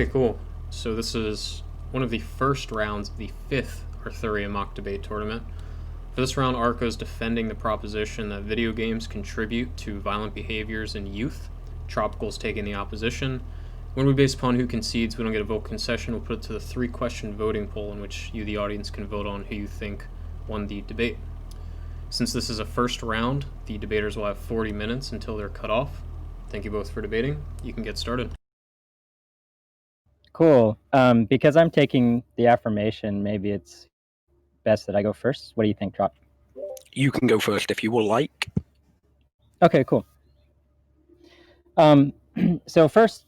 Okay, cool. So this is one of the first rounds of the fifth Arthuria mock debate tournament. For this round, Arco is defending the proposition that video games contribute to violent behaviors in youth. Tropical's taking the opposition. When we base upon who concedes, we don't get a vote concession. We'll put it to the three-question voting poll in which you, the audience, can vote on who you think won the debate. Since this is a first round, the debaters will have 40 minutes until they're cut off. Thank you both for debating. You can get started. Cool. Because I'm taking the affirmation, maybe it's best that I go first. What do you think, Drop? You can go first if you would like. Okay, cool. So first,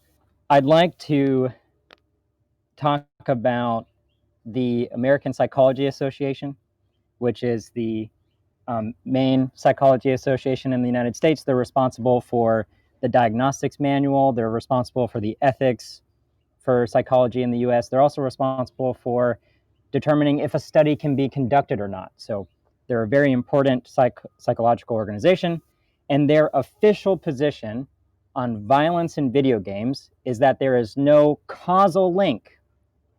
I'd like to talk about the American Psychology Association, which is the main psychology association in the United States. They're responsible for the diagnostics manual. They're responsible for the ethics for psychology in the US. They're also responsible for determining if a study can be conducted or not. So they're a very important psychological organization, and their official position on violence in video games is that there is no causal link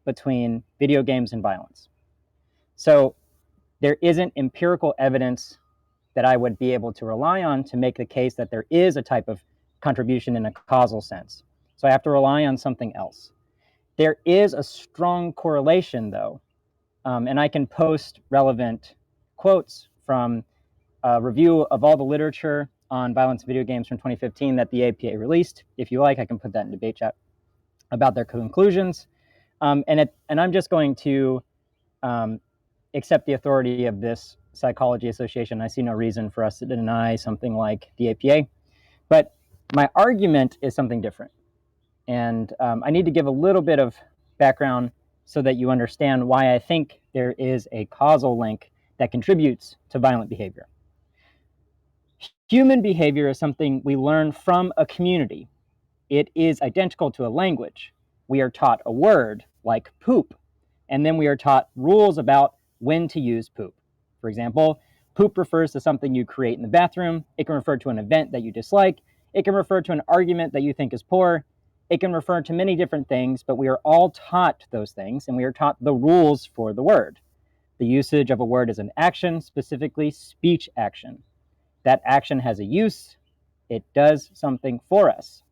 between video games and violence. So there isn't empirical evidence that I would be able to rely on to make the case that there is a type of contribution in a causal sense. So I have to rely on something else. There is a strong correlation, though, and I can post relevant quotes from a review of all the literature on violence in video games from 2015 that the APA released. If you like, I can put that in debate chat about their conclusions. And I'm just going to accept the authority of this psychology association. I see no reason for us to deny something like the APA. But my argument is something different. And I need to give a little bit of background so that you understand why I think there is a causal link that contributes to violent behavior. Human behavior is something we learn from a community. It is identical to a language. We are taught a word like poop, and then we are taught rules about when to use poop. For example, poop refers to something you create in the bathroom. It can refer to an event that you dislike. It can refer to an argument that you think is poor. It can refer to many different things, but we are all taught those things, and we are taught the rules for the word. The usage of a word is an action, specifically speech action. That action has a use. It does something for us.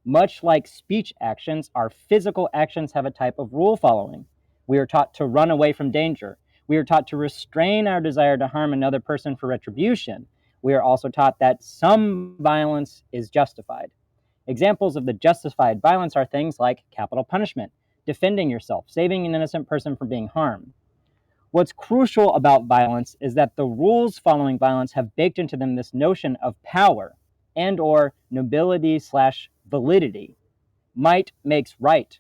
Much like speech actions, our physical actions have a type of rule following. We are taught to run away from danger. We are taught to restrain our desire to harm another person for retribution. We are also taught that some violence is justified. Examples of the justified violence are things like capital punishment, defending yourself, saving an innocent person from being harmed. What's crucial about violence is that the rules following violence have baked into them this notion of power and or nobility/validity. Might makes right.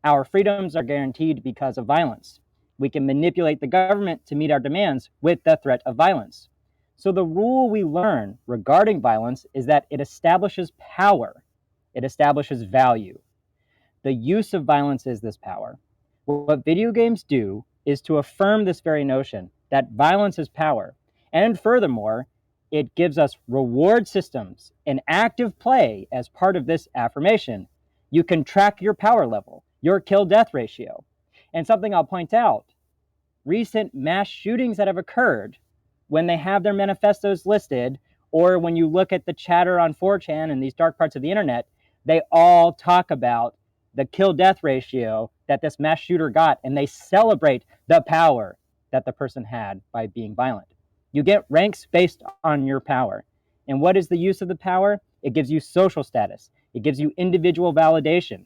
Our freedoms are guaranteed because of violence. We can manipulate the government to meet our demands with the threat of violence. So the rule we learn regarding violence is that it establishes power. It establishes value. The use of violence is this power. What video games do is to affirm this very notion that violence is power. And furthermore, it gives us reward systems and active play as part of this affirmation. You can track your power level, your kill-death ratio. And something I'll point out, recent mass shootings that have occurred, when they have their manifestos listed, or when you look at the chatter on 4chan and these dark parts of the internet, they all talk about the kill-death ratio that this mass shooter got, and they celebrate the power that the person had by being violent. You get ranks based on your power. And what is the use of the power? It gives you social status. It gives you individual validation.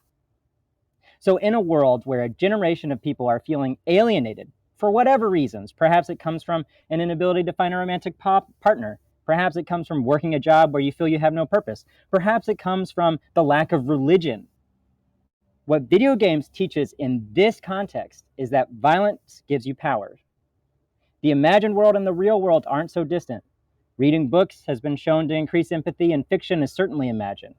So in a world where a generation of people are feeling alienated for whatever reasons, perhaps it comes from an inability to find a romantic partner, perhaps it comes from working a job where you feel you have no purpose, perhaps it comes from the lack of religion. What video games teaches in this context is that violence gives you power. The imagined world and the real world aren't so distant. Reading books has been shown to increase empathy, and fiction is certainly imagined.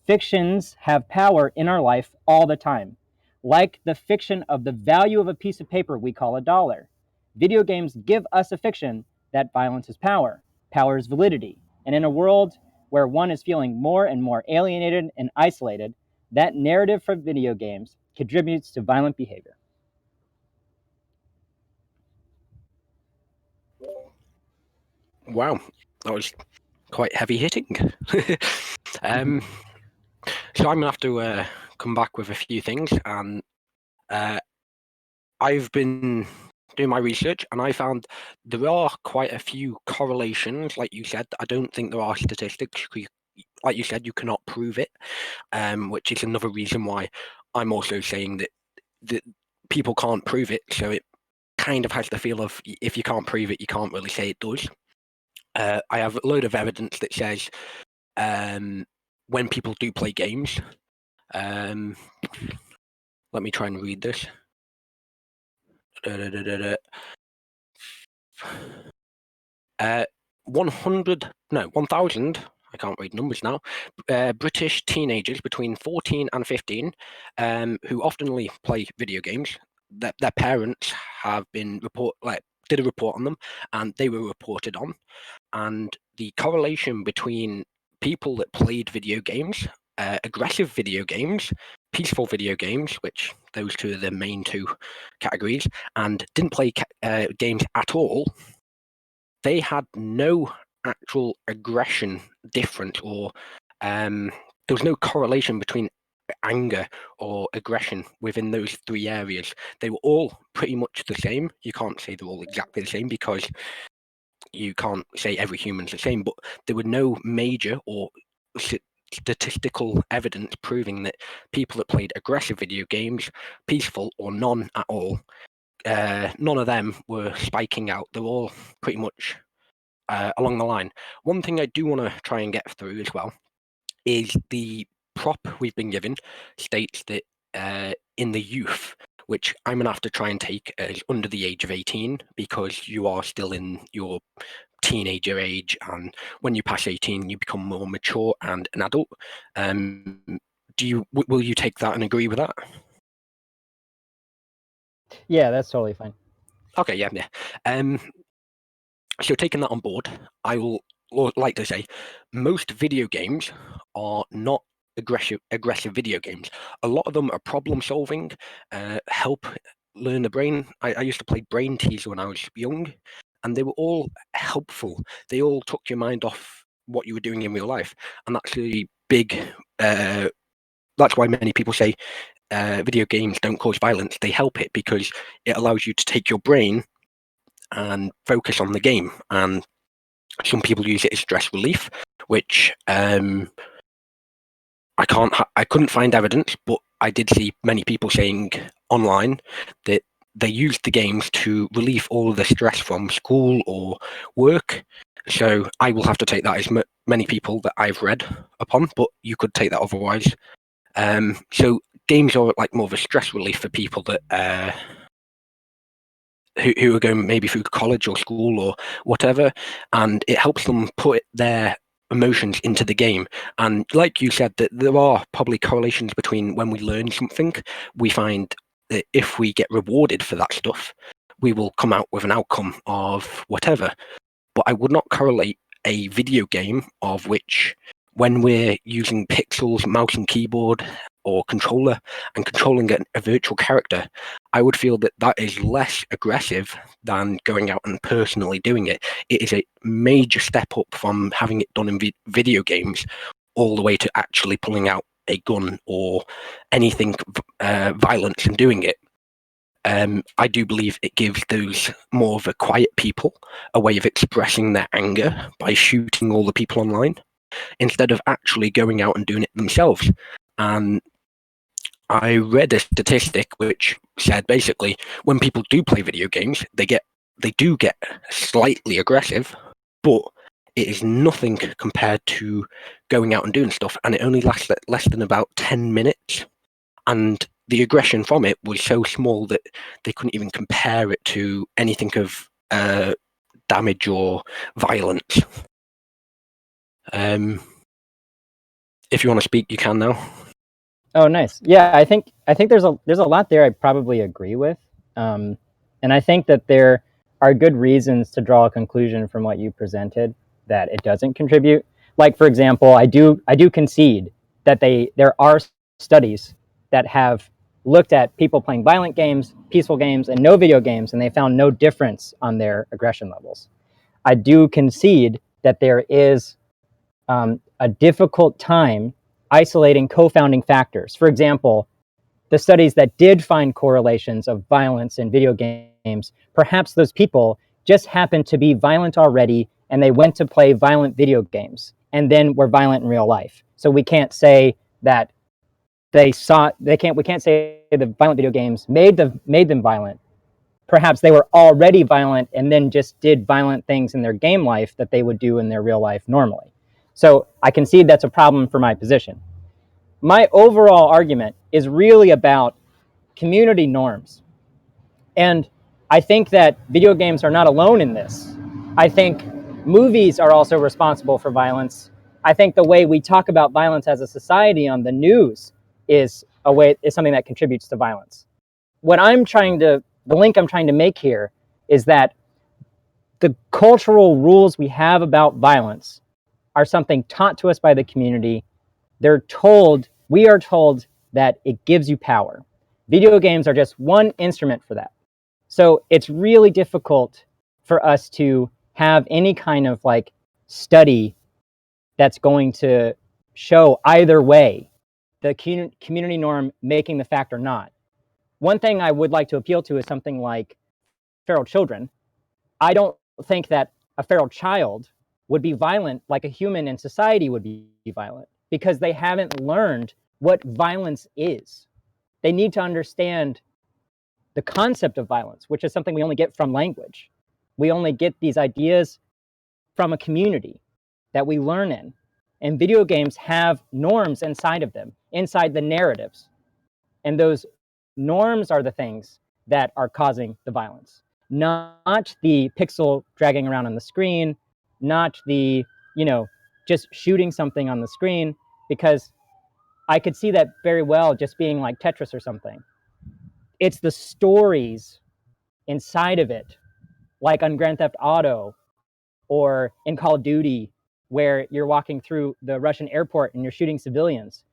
Fictions have power in our life all the time. Like the fiction of the value of a piece of paper we call $1. Video games give us a fiction that violence is power. Power is validity. And in a world where one is feeling more and more alienated and isolated, that narrative for video games contributes to violent behavior. Wow, that was quite heavy hitting. So I'm gonna have to come back with a few things, and I've been doing my research, and I found there are quite a few correlations. Like you said, I don't think there are statistics. Like you said, you cannot prove it, which is another reason why I'm also saying that people can't prove it. So it kind of has the feel of if you can't prove it, you can't really say it does. I have a load of evidence that says when people do play games, let me try and read this. 1,000, I can't read numbers now, British teenagers between 14 and 15 who oftenly play video games. Their parents have been did a report on them, and they were reported on. And the correlation between people that played video games, aggressive video games, peaceful video games, which those two are the main two categories, and didn't play games at all, they had no actual aggression difference, or there was no correlation between anger or aggression within those three areas. They were all pretty much the same. You can't say they're all exactly the same because you can't say every human's the same, but there were no major or statistical evidence proving that people that played aggressive video games, peaceful or none at all, none of them were spiking out. They're all pretty much along the line. One thing I do want to try and get through as well is the prop we've been given states that in the youth, which I'm going to have to try and take as under the age of 18, because you are still in your teenager age, and when you pass 18 you become more mature and an adult. Will you take that and agree with that? Yeah, that's totally fine. Okay, yeah. So taking that on board, I will like to say most video games are not aggressive video games. A lot of them are problem solving, help learn the brain. I used to play brain teaser when I was young, and they were all helpful. They all took your mind off what you were doing in real life, and that's a big. That's why many people say video games don't cause violence. They help it because it allows you to take your brain and focus on the game. And some people use it as stress relief, which I couldn't find evidence, but I did see many people saying online that they used the games to relieve all of the stress from school or work. So I will have to take that as many people that I've read upon, but you could take that otherwise. So games are like more of a stress relief for people that who are going maybe through college or school or whatever, and it helps them put their emotions into the game. And like you said, that there are probably correlations between when we learn something, we find that if we get rewarded for that stuff, we will come out with an outcome of whatever. But I would not correlate a video game of which, when we're using pixels, mouse and keyboard, or controller, and controlling a virtual character, I would feel that that is less aggressive than going out and personally doing it. It is a major step up from having it done in video games all the way to actually pulling out a gun or anything violent and doing it. I do believe it gives those more of a quiet people a way of expressing their anger by shooting all the people online, instead of actually going out and doing it themselves. And I read a statistic which said basically when people do play video games, they do get slightly aggressive, but it is nothing compared to going out and doing stuff, and it only lasts less than about 10 minutes. And the aggression from it was so small that they couldn't even compare it to anything of damage or violence. If you want to speak, you can now. Oh, nice. Yeah, I think there's a lot there I probably agree with, and I think that there are good reasons to draw a conclusion from what you presented that it doesn't contribute. Like, for example, I do concede that there are studies that have looked at people playing violent games, peaceful games, and no video games, and they found no difference on their aggression levels. I do concede that there is a difficult time isolating co-founding factors. For example, the studies that did find correlations of violence in video games, perhaps those people just happened to be violent already and they went to play violent video games and then were violent in real life. So we can't say that we can't say the violent video games made them violent. Perhaps they were already violent and then just did violent things in their game life that they would do in their real life normally. So I concede that's a problem for my position. My overall argument is really about community norms. And I think that video games are not alone in this. I think movies are also responsible for violence. I think the way we talk about violence as a society on the news is something that contributes to violence. The link I'm trying to make here is that the cultural rules we have about violence are something taught to us by the community. We are told that it gives you power. Video games are just one instrument for that. So it's really difficult for us to have any kind of like study that's going to show either way, the community norm making the fact or not. One thing I would like to appeal to is something like feral children. I don't think that a feral child would be violent like a human in society would be violent, because they haven't learned what violence is. They need to understand the concept of violence, which is something we only get from language. We only get these ideas from a community that we learn in. And video games have norms inside of them, inside the narratives. And those norms are the things that are causing the violence, not the pixel dragging around on the screen, not the, just shooting something on the screen, because I could see that very well just being like Tetris or something. It's the stories inside of it, like on Grand Theft Auto or in Call of Duty, where you're walking through the Russian airport and you're shooting civilians.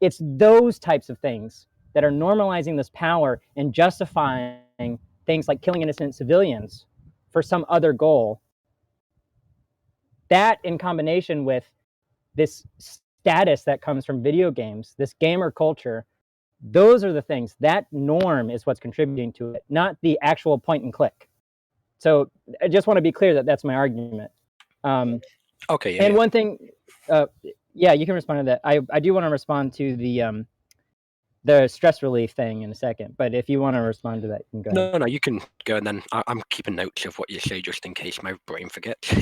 It's those types of things that are normalizing this power and justifying things like killing innocent civilians for some other goal. That, in combination with this status that comes from video games, this gamer culture, those are the things. That norm is what's contributing to it, not the actual point and click. So I just want to be clear that that's my argument. Okay. Yeah, and one thing, you can respond to that. I do want to respond to the stress relief thing in a second, but if you want to respond to that, you can go ahead. No, you can go, and then I'm keeping notes of what you say just in case my brain forgets.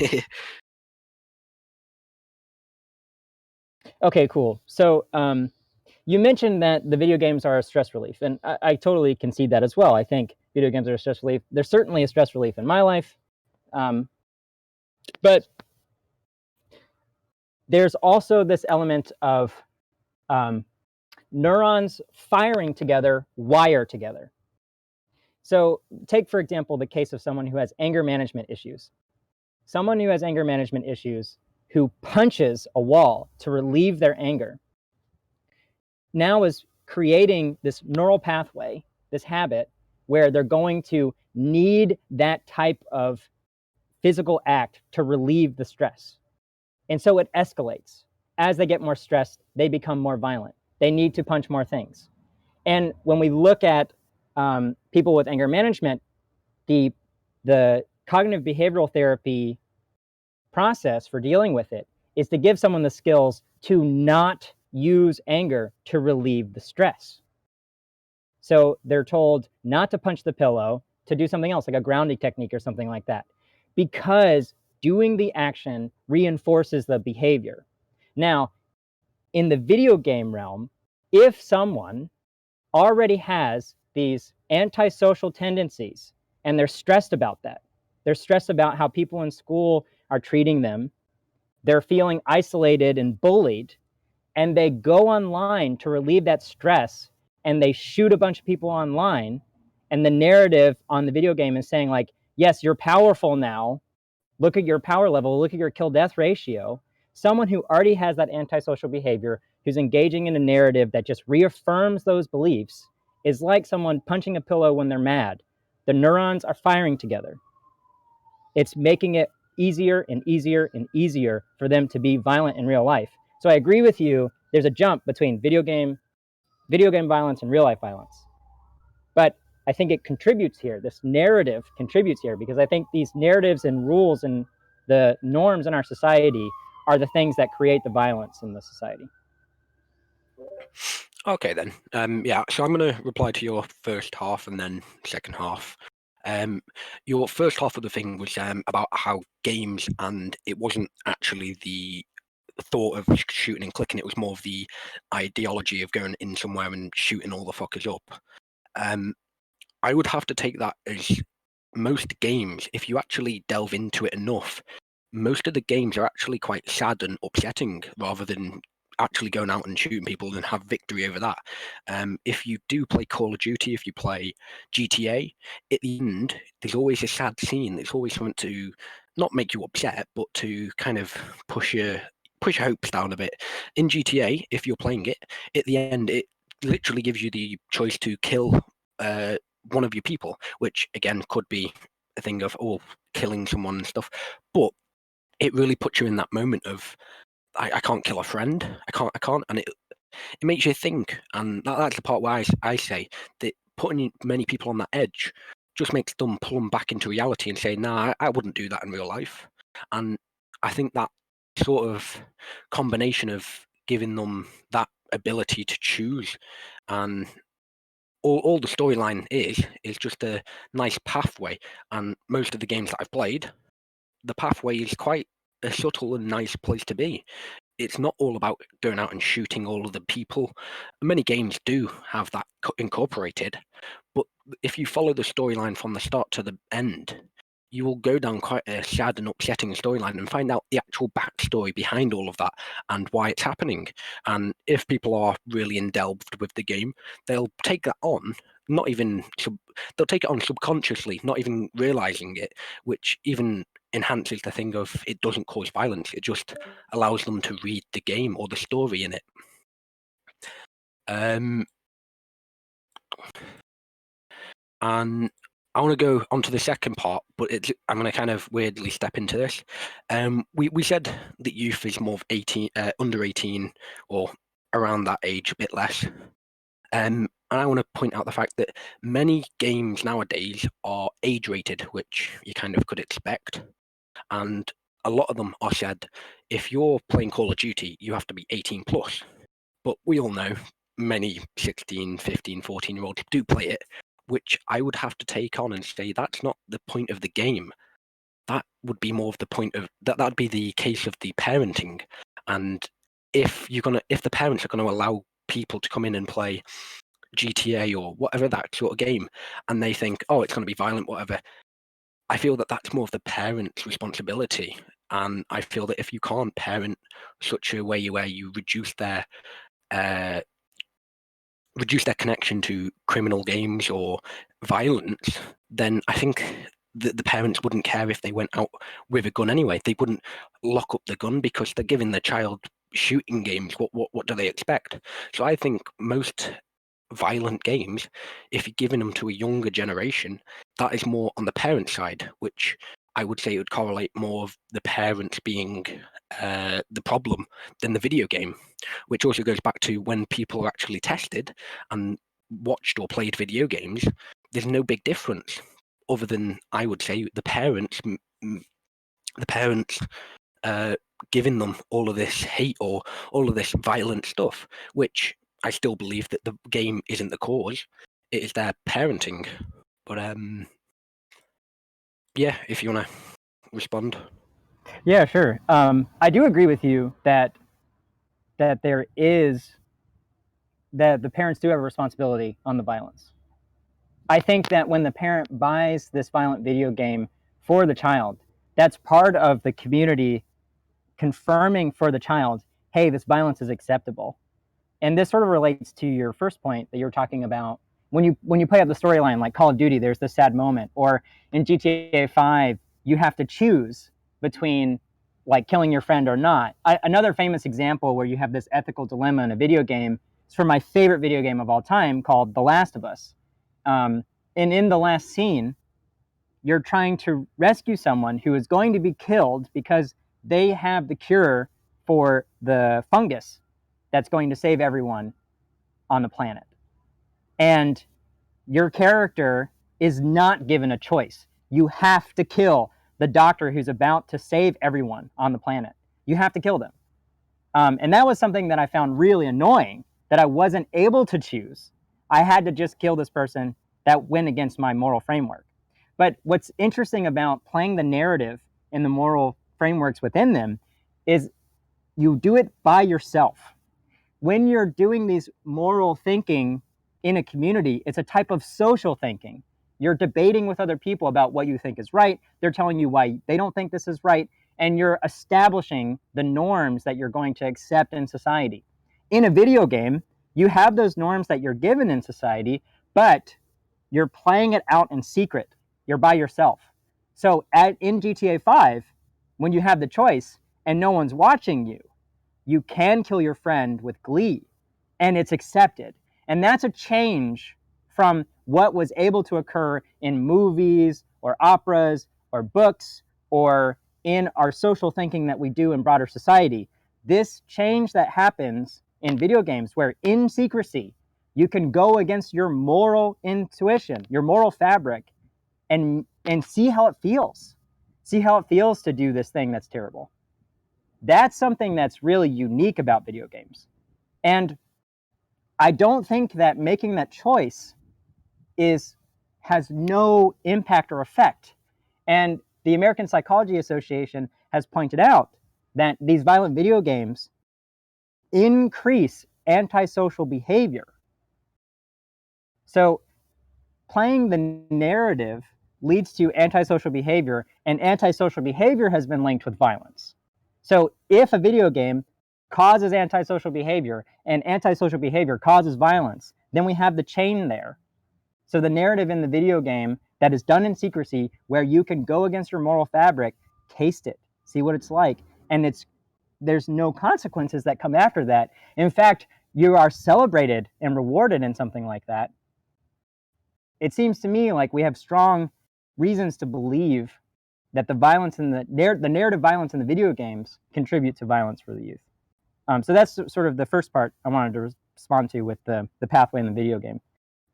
Okay, cool. So you mentioned that the video games are a stress relief, and I totally concede that as well. I think video games are a stress relief. They're certainly a stress relief in my life, but there's also this element of neurons firing together, wire together. So take, for example, the case of someone who has anger management issues. Someone who has anger management issues who punches a wall to relieve their anger now is creating this neural pathway, this habit, where they're going to need that type of physical act to relieve the stress. And so it escalates. As they get more stressed, they become more violent. They need to punch more things. And when we look at people with anger management, the cognitive behavioral therapy process for dealing with it is to give someone the skills to not use anger to relieve the stress. So they're told not to punch the pillow, to do something else, like a grounding technique or something like that, because doing the action reinforces the behavior. Now, in the video game realm, if someone already has these antisocial tendencies and they're stressed about that, they're stressed about how people in school are treating them, they're feeling isolated and bullied, and they go online to relieve that stress and they shoot a bunch of people online, and the narrative on the video game is saying like, yes, you're powerful now, look at your power level, look at your kill death ratio. Someone who already has that antisocial behavior, who's engaging in a narrative that just reaffirms those beliefs is like someone punching a pillow when they're mad. The neurons are firing together. It's making it easier and easier and easier for them to be violent in real life. So I agree with you. There's a jump between video game violence and real life violence. But I think it contributes here. This narrative contributes here because I think these narratives and rules and the norms in our society are the things that create the violence in the society. Okay then. Yeah, so I'm going to reply to your first half and then second half. Your first half of the thing was about how games, and it wasn't actually the thought of shooting and clicking, it was more of the ideology of going in somewhere and shooting all the fuckers up. I would have to take that as most games, if you actually delve into it enough, most of the games are actually quite sad and upsetting rather than actually going out and shooting people and have victory over that. If you do play Call of Duty, if you play GTA, at the end, there's always a sad scene. There's always something to not make you upset, but to kind of push your hopes down a bit. In GTA, if you're playing it, at the end, it literally gives you the choice to kill one of your people, which again could be a thing of killing someone and stuff, but it really puts you in that moment of I can't kill a friend, I can't, and it makes you think, and that's the part where I say that putting many people on that edge just makes them pull them back into reality and say, nah, I wouldn't do that in real life. And I think that sort of combination of giving them that ability to choose, and all the storyline is just a nice pathway. And most of the games that I've played, the pathway is quite a subtle and nice place to be. It's not all about going out and shooting all of the people. Many games do have that incorporated, but if you follow the storyline from the start to the end, you will go down quite a sad and upsetting storyline and find out the actual backstory behind all of that and why it's happening. And if people are really indulged with the game, they'll take that on, not even they'll take it on subconsciously, not even realizing it, which even enhances the thing of it doesn't cause violence. It just allows them to read the game or the story in it. And I want to go on to the second part, but I'm going to kind of weirdly step into this. We said that youth is more of 18, under 18 or around that age, a bit less. And I want to point out the fact that many games nowadays are age rated, which you kind of could expect. And a lot of them are said, if you're playing Call of Duty, you have to be 18 plus. But we all know many 16, 15, 14-year-olds do play it, which I would have to take on and say that's not the point of the game. That would be more of the point of that'd be the case of the parenting. And if the parents are gonna allow people to come in and play GTA or whatever that sort of game, and they think, oh, it's gonna be violent, whatever, I feel that that's more of the parent's responsibility. And I feel that if you can't parent such a way where you reduce their connection to criminal games or violence, then I think the parents wouldn't care if they went out with a gun anyway. They wouldn't lock up the gun because they're giving the child shooting games. What do they expect? So I think most violent games, if you're giving them to a younger generation, that is more on the parent side, which I would say it would correlate more of the parents being the problem than the video game, which also goes back to when people are actually tested and watched or played video games, there's no big difference other than, I would say, the parents giving them all of this hate or all of this violent stuff, which I still believe that the game isn't the cause, it is their parenting. But yeah, if you want to respond. Yeah, sure. I do agree with you that there is that the parents do have a responsibility on the violence. I think that when the parent buys this violent video game for the child, that's part of the community confirming for the child, hey, this violence is acceptable. And this sort of relates to your first point that you were talking about. When you play out the storyline, like Call of Duty, there's this sad moment, or in GTA 5, you have to choose between like killing your friend or not. Another famous example where you have this ethical dilemma in a video game It's from my favorite video game of all time called The Last of Us. And in the last scene, you're trying to rescue someone who is going to be killed because they have the cure for the fungus that's going to save everyone on the planet. And your character is not given a choice. You have to kill the doctor who's about to save everyone on the planet. You have to kill them. And that was something that I found really annoying, that I wasn't able to choose. I had to just kill this person. That went against my moral framework. But what's interesting about playing the narrative and the moral frameworks within them is you do it by yourself. When you're doing these moral thinking in a community, it's a type of social thinking. You're debating with other people about what you think is right. They're telling you why they don't think this is right. And you're establishing the norms that you're going to accept in society. In a video game, you have those norms that you're given in society, but you're playing it out in secret. You're by yourself. So in GTA 5, when you have the choice and no one's watching you, you can kill your friend with glee, and it's accepted. And that's a change from what was able to occur in movies or operas or books or in our social thinking that we do in broader society. This change that happens in video games, where in secrecy, you can go against your moral intuition, your moral fabric, and see how it feels. See how it feels to do this thing that's terrible. That's something that's really unique about video games. And I don't think that making that choice has no impact or effect. And the American Psychology Association has pointed out that these violent video games increase antisocial behavior. So playing the narrative leads to antisocial behavior, and antisocial behavior has been linked with violence. So if a video game causes antisocial behavior and antisocial behavior causes violence, then we have the chain there. So the narrative in the video game that is done in secrecy, where you can go against your moral fabric, taste it, see what it's like, and there's no consequences that come after that. In fact, you are celebrated and rewarded in something like that. It seems to me like we have strong reasons to believe that the violence in the narrative violence in the video games contribute to violence for the youth. So that's sort of the first part I wanted to respond to with the pathway in the video game.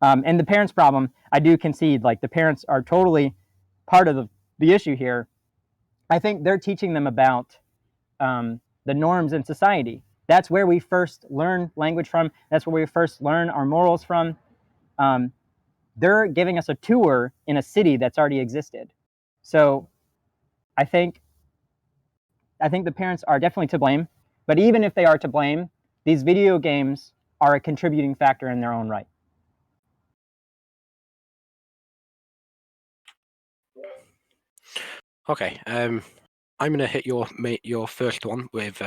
And the parents' problem, I do concede, like the parents are totally part of the issue here. I think they're teaching them about the norms in society. That's where we first learn language from. That's where we first learn our morals from. They're giving us a tour in a city that's already existed. So I think the parents are definitely to blame. But even if they are to blame, these video games are a contributing factor in their own right. Okay, I'm gonna hit your first one with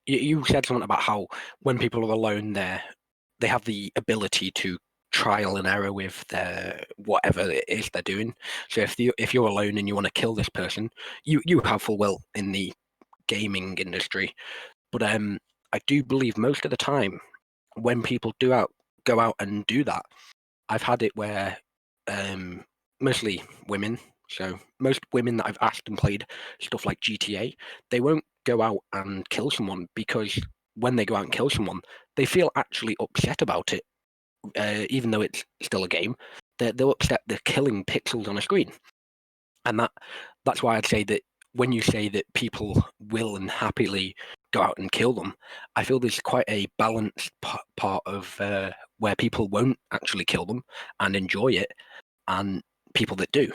you said something about how when people are alone, they have the ability to trial and error with their whatever it is they're doing. So if you're alone and you want to kill this person, you have full will in the gaming industry. But I do believe most of the time when people go out and do that, I've had it where mostly women. So most women that I've asked and played stuff like GTA, they won't go out and kill someone, because when they go out and kill someone, they feel actually upset about it, even though it's still a game. They're upset they're killing pixels on a screen. And that's why I'd say that when you say that people will and happily go out and kill them, I feel there's quite a balanced part of where people won't actually kill them and enjoy it, and people that do.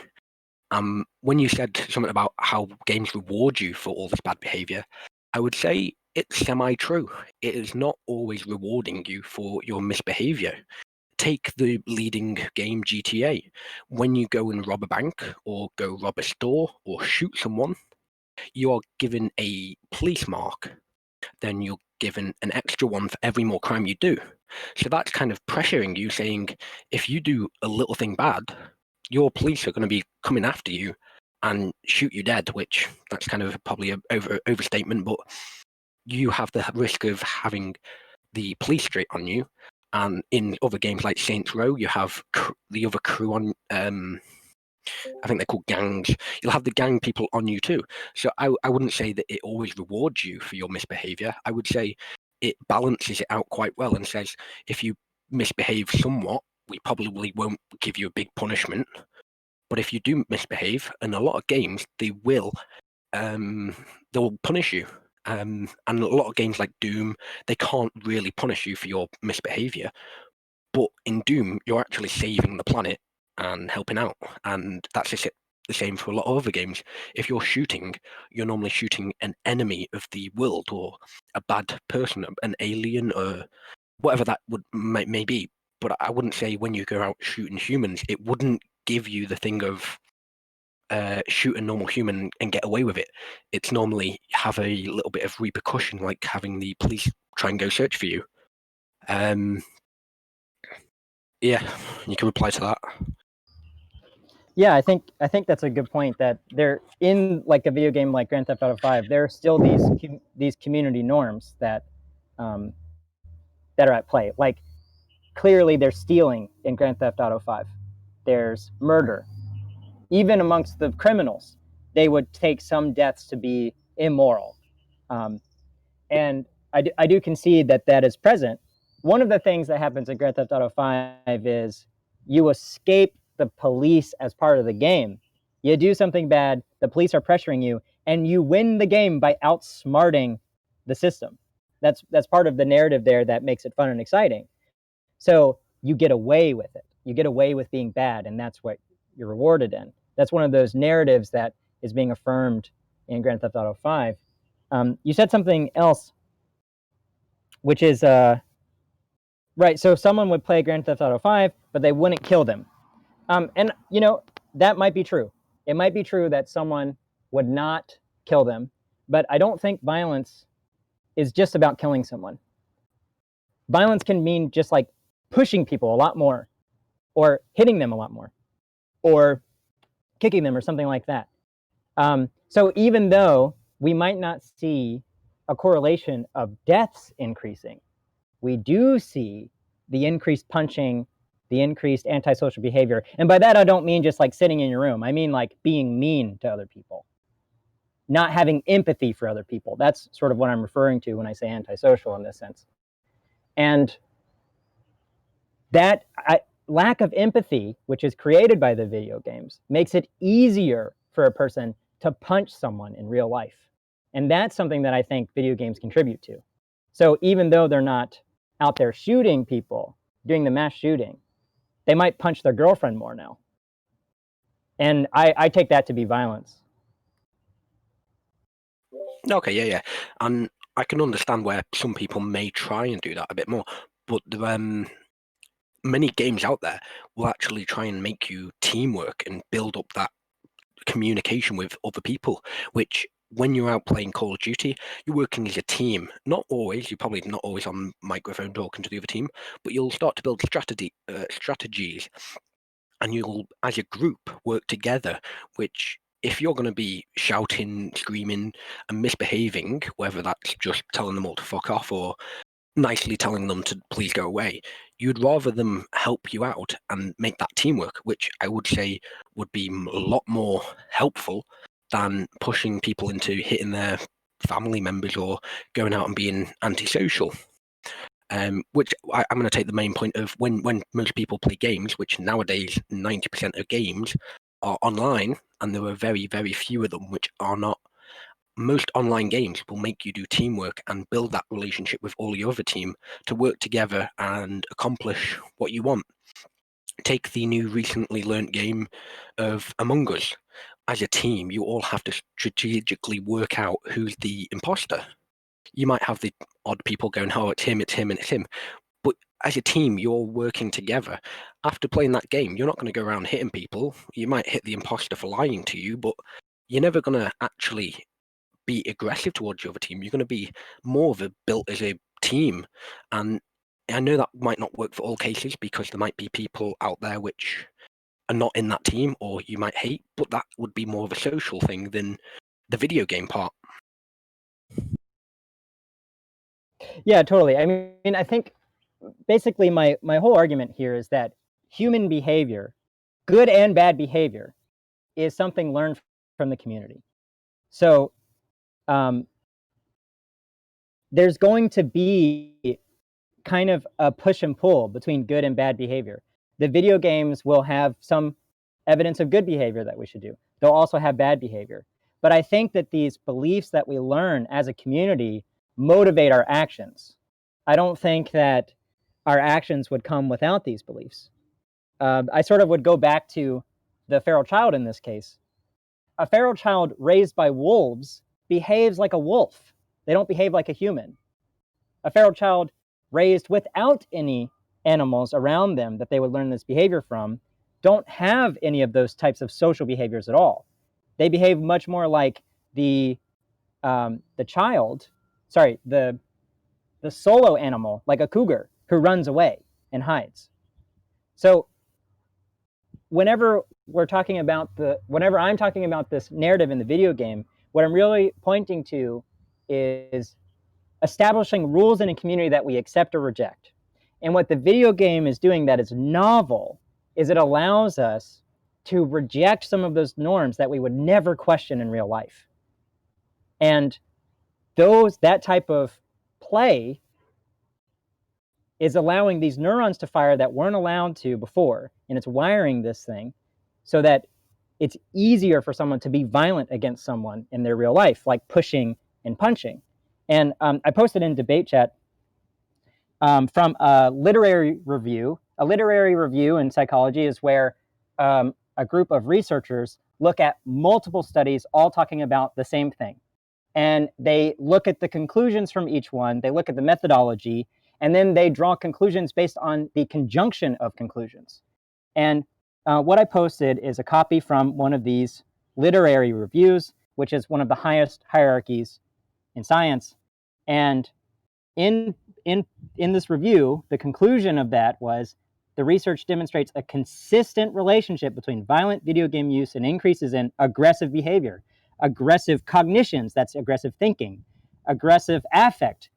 When you said something about how games reward you for all this bad behavior, I would say it's semi-true. It is not always rewarding you for your misbehavior. Take the leading game GTA. When you go and rob a bank or go rob a store or shoot someone, you are given a police mark. Then you're given an extra one for every more crime you do. So that's kind of pressuring you, saying if you do a little thing bad, your police are going to be coming after you and shoot you dead, which that's kind of probably an overstatement, but you have the risk of having the police straight on you. And in other games like Saints Row, you have the other crew on. I think they're called gangs. You'll have the gang people on you too. So I wouldn't say that it always rewards you for your misbehavior. I would say it balances it out quite well and says if you misbehave somewhat, we probably won't give you a big punishment. But if you do misbehave, in a lot of games, they'll punish you. And a lot of games like Doom, they can't really punish you for your misbehavior. But in Doom, you're actually saving the planet and helping out. And that's the same for a lot of other games. If you're shooting, you're normally shooting an enemy of the world or a bad person, an alien, or whatever that may be. But I wouldn't say when you go out shooting humans, it wouldn't give you the thing of shoot a normal human and get away with it. It's normally have a little bit of repercussion, like having the police try and go search for you. Yeah, you can reply to that. Yeah, I think that's a good point. That they're in like a video game like Grand Theft Auto 5. There are still these community norms that that are at play. Like clearly, there's stealing in Grand Theft Auto 5. There's murder, even amongst the criminals. They would take some deaths to be immoral, and I do concede that that is present. One of the things that happens in Grand Theft Auto 5 is you escape the police as part of the game. You do something bad, the police are pressuring you, and you win the game by outsmarting the system. That's part of the narrative there that makes it fun and exciting. So you get away with it. You get away with being bad, and that's what you're rewarded in. That's one of those narratives that is being affirmed in Grand Theft Auto 5. You said something else, which is right. So someone would play Grand Theft Auto 5, but they wouldn't kill them. And you know, that might be true. It might be true that someone would not kill them, but I don't think violence is just about killing someone. Violence can mean just like pushing people a lot more, or hitting them a lot more, or kicking them, or something like that. So even though we might not see a correlation of deaths increasing, we do see the increased punching, the increased antisocial behavior. And by that, I don't mean just like sitting in your room. I mean like being mean to other people, not having empathy for other people. That's sort of what I'm referring to when I say antisocial in this sense. And that lack of empathy, which is created by the video games, makes it easier for a person to punch someone in real life. And that's something that I think video games contribute to. So even though they're not out there shooting people, doing the mass shooting, they might punch their girlfriend more now. And I take that to be violence. Okay, yeah. And I can understand where some people may try and do that a bit more, but there are many games out there will actually try and make you teamwork and build up that communication with other people, which when you're out playing Call of Duty, you're working as a team. Not always, you're probably not always on microphone talking to the other team, but you'll start to build strategies, and you'll, as a group, work together, which if you're going to be shouting, screaming, and misbehaving, whether that's just telling them all to fuck off or nicely telling them to please go away, you'd rather them help you out and make that teamwork, which I would say would be a lot more helpful than pushing people into hitting their family members or going out and being antisocial. Which I'm going to take the main point of when most people play games, which nowadays 90% of games are online, and there are very, very few of them which are not. Most online games will make you do teamwork and build that relationship with all your other team to work together and accomplish what you want. Take the new recently learnt game of Among Us. As a team, you all have to strategically work out who's the imposter. You might have the odd people going, oh, it's him, and it's him. But as a team, you're working together. After playing that game, you're not going to go around hitting people. You might hit the imposter for lying to you, but you're never going to actually be aggressive towards your other team. You're going to be more of a built as a team. And I know that might not work for all cases because there might be people out there which are not in that team or you might hate, but that would be more of a social thing than the video game part. Yeah, totally. I mean, I think basically my whole argument here is that human behavior, good and bad behavior, is something learned from the community. So there's going to be kind of a push and pull between good and bad behavior. The video games will have some evidence of good behavior that we should do. They'll also have bad behavior. But I think that these beliefs that we learn as a community motivate our actions. I don't think that our actions would come without these beliefs. I sort of would go back to the feral child in this case. A feral child raised by wolves behaves like a wolf. They don't behave like a human. A feral child raised without any animals around them that they would learn this behavior from don't have any of those types of social behaviors at all. They behave much more like the child, sorry, the solo animal, like a cougar who runs away and hides. So whenever I'm talking about this narrative in the video game, what I'm really pointing to is establishing rules in a community that we accept or reject. And what the video game is doing that is novel is it allows us to reject some of those norms that we would never question in real life. And that type of play is allowing these neurons to fire that weren't allowed to before, and it's wiring this thing so that it's easier for someone to be violent against someone in their real life, like pushing and punching. And I posted in debate chat from a literary review. A literary review in psychology is where a group of researchers look at multiple studies all talking about the same thing. And they look at the conclusions from each one, they look at the methodology, and then they draw conclusions based on the conjunction of conclusions. And what I posted is a copy from one of these literary reviews, which is one of the highest hierarchies in science. And in this review, the conclusion of that was the research demonstrates a consistent relationship between violent video game use and increases in aggressive behavior, aggressive cognitions, that's aggressive thinking, aggressive affect,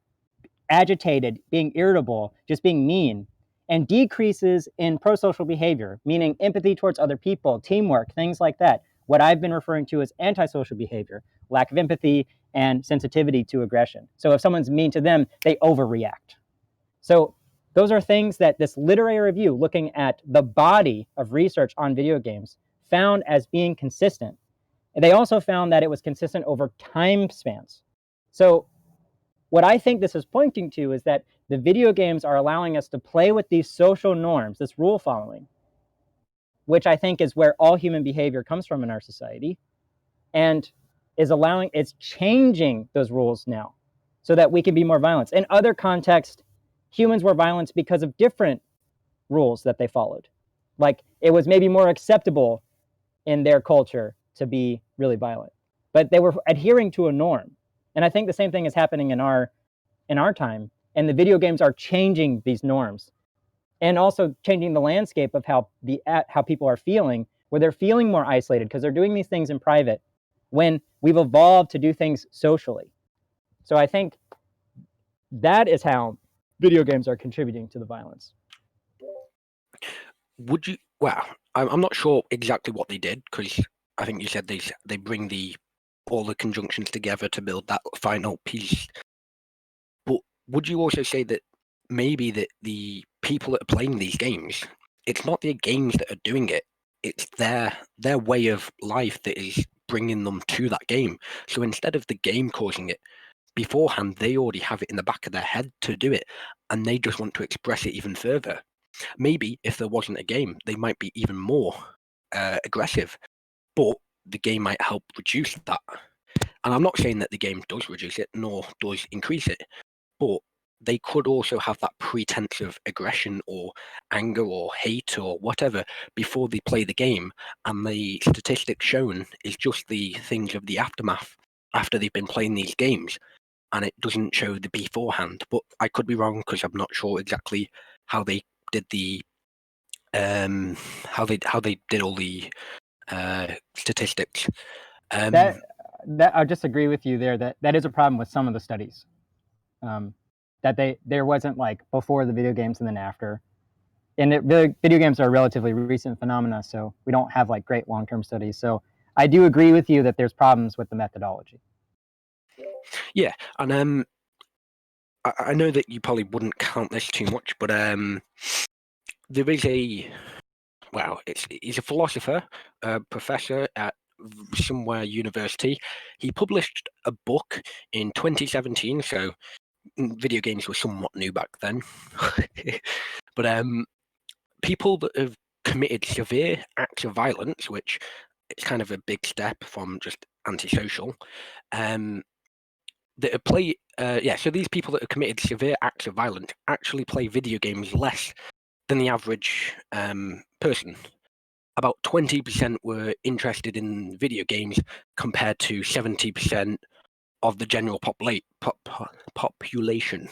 agitated, being irritable, just being mean, and decreases in prosocial behavior, meaning empathy towards other people, teamwork, things like that. What I've been referring to as antisocial behavior, lack of empathy and sensitivity to aggression. So if someone's mean to them, they overreact. So those are things that this literary review, looking at the body of research on video games, found as being consistent. And they also found that it was consistent over time spans. So what I think this is pointing to is that the video games are allowing us to play with these social norms, this rule following, which I think is where all human behavior comes from in our society, and it's changing those rules now so that we can be more violent. In other contexts, humans were violent because of different rules that they followed. Like it was maybe more acceptable in their culture to be really violent, but they were adhering to a norm. And I think the same thing is happening in our time. And the video games are changing these norms and also changing the landscape of how people are feeling, where they're feeling more isolated because they're doing these things in private when we've evolved to do things socially. So I think that is how video games are contributing to the violence. Would you? Well, I'm not sure exactly what they did, because I think you said they bring all the conjunctions together to build that final piece. But would you also say that maybe that the people that are playing these games, it's not the games that are doing it, it's their way of life that is bringing them to that game. So instead of the game causing it beforehand, they already have it in the back of their head to do it, and they just want to express it even further. Maybe if there wasn't a game, they might be even more aggressive, but the game might help reduce that. And I'm not saying that the game does reduce it, nor does increase it, but they could also have that pretense of aggression or anger or hate or whatever before they play the game, and the statistics shown is just the things of the aftermath after they've been playing these games, and it doesn't show the beforehand. But I could be wrong, because I'm not sure exactly how they did the how they did all the statistics. That I disagree with you there. That is a problem with some of the studies. that there wasn't like before the video games and then after. And video games are a relatively recent phenomena, so we don't have like great long-term studies. So I do agree with you that there's problems with the methodology. Yeah, and I know that you probably wouldn't count this too much, but there is he's a philosopher, professor at somewhere university. He published a book in 2017, so video games were somewhat new back then. But people that have committed severe acts of violence, which is kind of a big step from just antisocial, that play, so these people that have committed severe acts of violence actually play video games less than the average person. About 20% were interested in video games compared to 70% of the general population.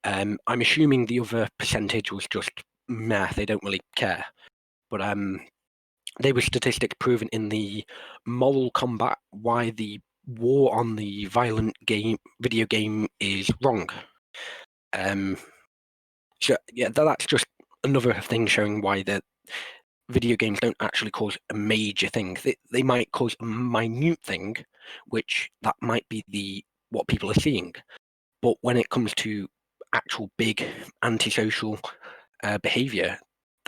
I'm assuming the other percentage was just meh, they don't really care. But there were statistics proven in the moral combat why the war on the violent video game is wrong. So yeah, that's just another thing showing why the video games don't actually cause a major thing. They might cause a minute thing, which that might be what people are seeing. But when it comes to actual big antisocial behavior,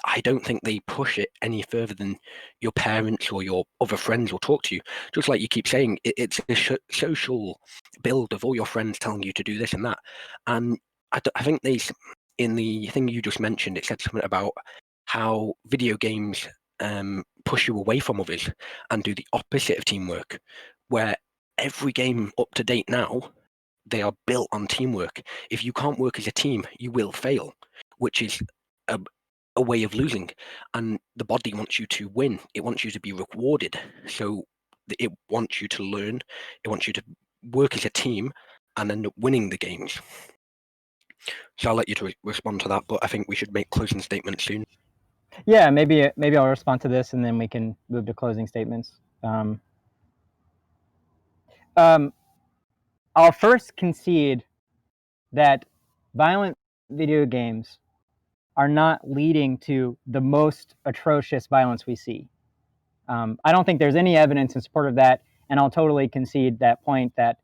I don't think they push it any further than your parents or your other friends will talk to you. Just like you keep saying, it's a social build of all your friends telling you to do this and that. And I think in the thing you just mentioned, it said something about how video games push you away from others and do the opposite of teamwork, where every game up to date now, they are built on teamwork. If you can't work as a team, you will fail, which is a way of losing. And the body wants you to win. It wants you to be rewarded. So it wants you to learn. It wants you to work as a team and end up winning the games. So I'll let you to respond to that, but I think we should make closing statements soon. Yeah, maybe I'll respond to this and then we can move to closing statements. I'll first concede that violent video games are not leading to the most atrocious violence we see. I don't think there's any evidence in support of that, and I'll totally concede that point that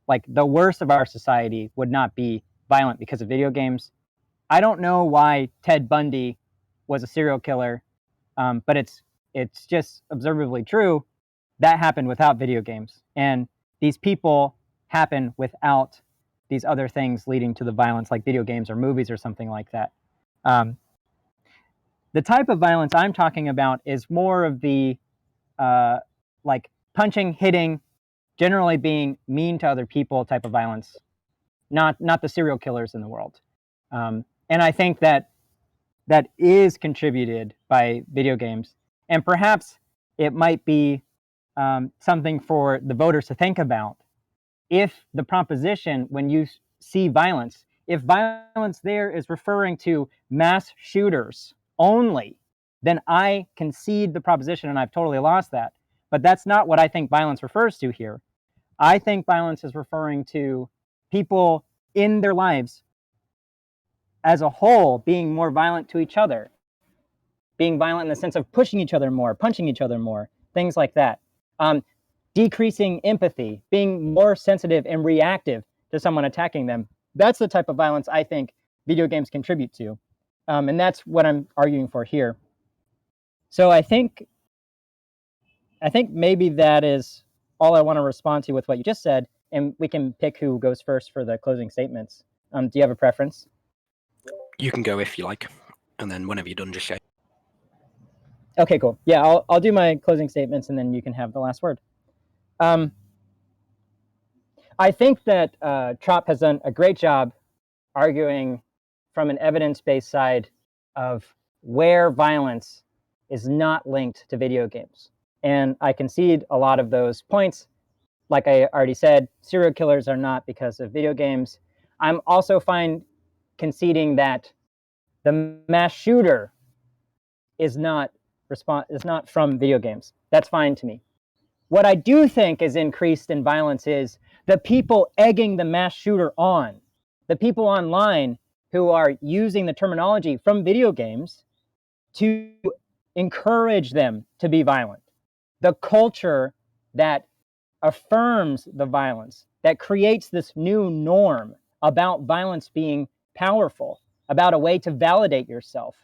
like the worst of our society would not be violent because of video games. I don't know why Ted Bundy was a serial killer, but it's just observably true that happened without video games, and these people happen without these other things leading to the violence, like video games or movies or something like that. The type of violence I'm talking about is more of the like punching, hitting, generally being mean to other people type of violence, not the serial killers in the world. And I think that is contributed by video games, and perhaps it might be something for the voters to think about. If the proposition, when you see violence, if violence there is referring to mass shooters only, then I concede the proposition and I've totally lost that. But that's not what I think violence refers to here. I think violence is referring to people in their lives as a whole being more violent to each other, being violent in the sense of pushing each other more, punching each other more, things like that. Decreasing empathy, being more sensitive and reactive to someone attacking them. That's the type of violence I think video games contribute to. And that's what I'm arguing for here. So I think maybe that is all I want to respond to with what you just said, and we can pick who goes first for the closing statements. Do you have a preference? You can go if you like, and then whenever you're done, just say. Okay, cool. Yeah, I'll do my closing statements, and then you can have the last word. I think that Trop has done a great job arguing from an evidence-based side of where violence is not linked to video games. And I concede a lot of those points. Like I already said, serial killers are not because of video games. I'm also fine conceding that the mass shooter is not from video games. That's fine to me. What I do think is increased in violence is the people egging the mass shooter on. the people online who are using the terminology from video games to encourage them to be violent. The culture that affirms the violence, that creates this new norm about violence being powerful, about a way to validate yourself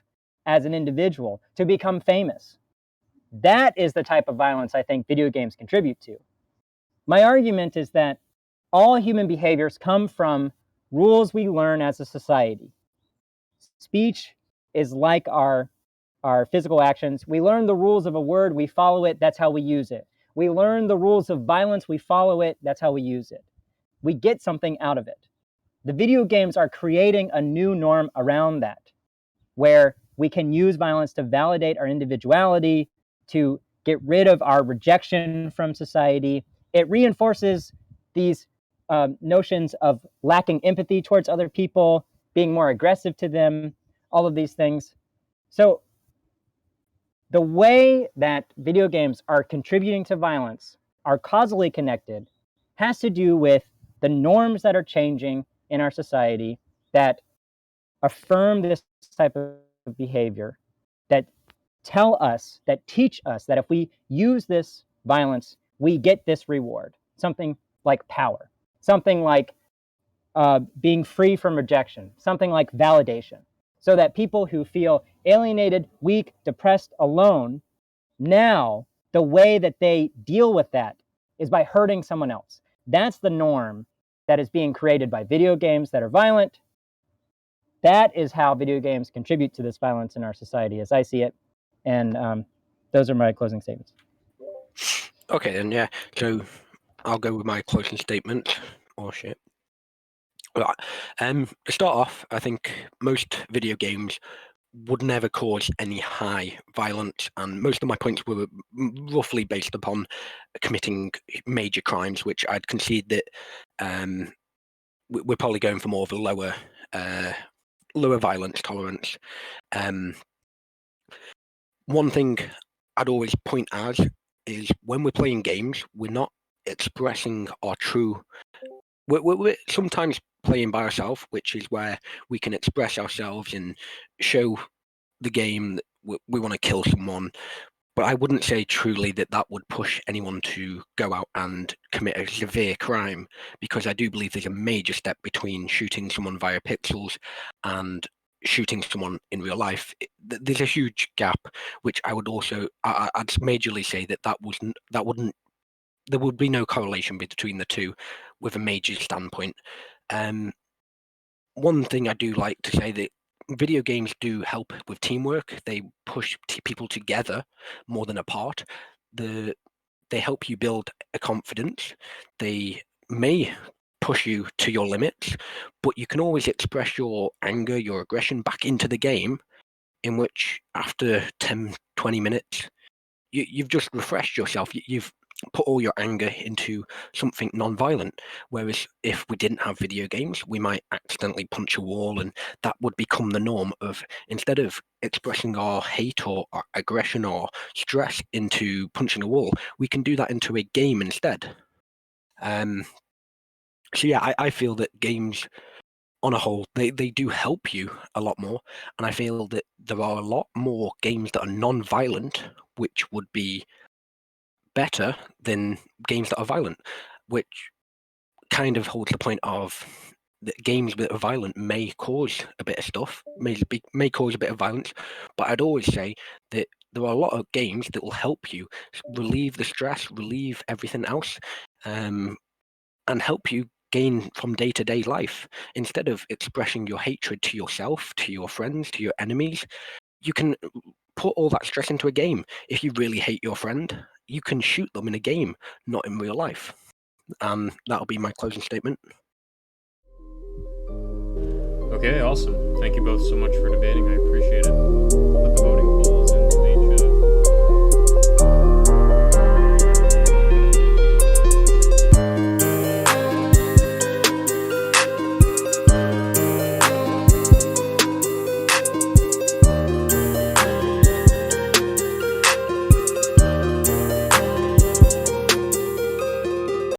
as an individual, to become famous. That is the type of violence I think video games contribute to. My argument is that all human behaviors come from rules we learn as a society. Speech is like our physical actions. We learn the rules of a word, we follow it, that's how we use it. We learn the rules of violence, we follow it, that's how we use it. We get something out of it. The video games are creating a new norm around that, where we can use violence to validate our individuality, to get rid of our rejection from society. It reinforces these notions of lacking empathy towards other people, being more aggressive to them, all of these things. So the way that video games are contributing to violence are causally connected has to do with the norms that are changing in our society that affirm this type of behavior, that tell us, that teach us that if we use this violence, we get this reward, something like power, something like being free from rejection, something like validation, so that people who feel alienated, weak, depressed, alone, now the way that they deal with that is by hurting someone else. That's the norm that is being created by video games that are violent. That is how video games contribute to this violence in our society as I see it. And those are my closing statements. Okay, then, yeah. So I'll go with my closing statement. Oh, shit. Right. To start off, I think most video games would never cause any high violence, and most of my points were roughly based upon committing major crimes, which I'd concede that we're probably going for more of a lower violence tolerance. One thing I'd always point out is when we're playing games, we're not expressing our true. We're sometimes playing by ourselves, which is where we can express ourselves and show the game that we want to kill someone. But I wouldn't say truly that would push anyone to go out and commit a severe crime, because I do believe there's a major step between shooting someone via pixels and shooting someone in real life. There's a huge gap, which I would also I'd majorly say there would be no correlation between the two with a major standpoint. One thing I do like to say that video games do help with teamwork. They push people together more than apart. They help you build a confidence. They may push you to your limits, but you can always express your anger, your aggression back into the game, in which after 10, 20 minutes, you've just refreshed yourself. You've put all your anger into something non-violent. Whereas if we didn't have video games, we might accidentally punch a wall, and that would become the norm of, instead of expressing our hate or our aggression or stress into punching a wall, we can do that into a game instead. So yeah, I feel that games on a whole, they do help you a lot more. And I feel that there are a lot more games that are non-violent, which would be better than games that are violent, which kind of holds the point of that games that are violent may cause a bit of stuff, may cause a bit of violence, but I'd always say that there are a lot of games that will help you relieve the stress, relieve everything else, and help you gain from day-to-day life. Instead of expressing your hatred to yourself, to your friends, to your enemies, you can put all that stress into a game. If you really hate your friend, you can shoot them in a game, not in real life. That'll be my closing statement. Okay, awesome. Thank you both so much for debating. I appreciate it. Put the voting polls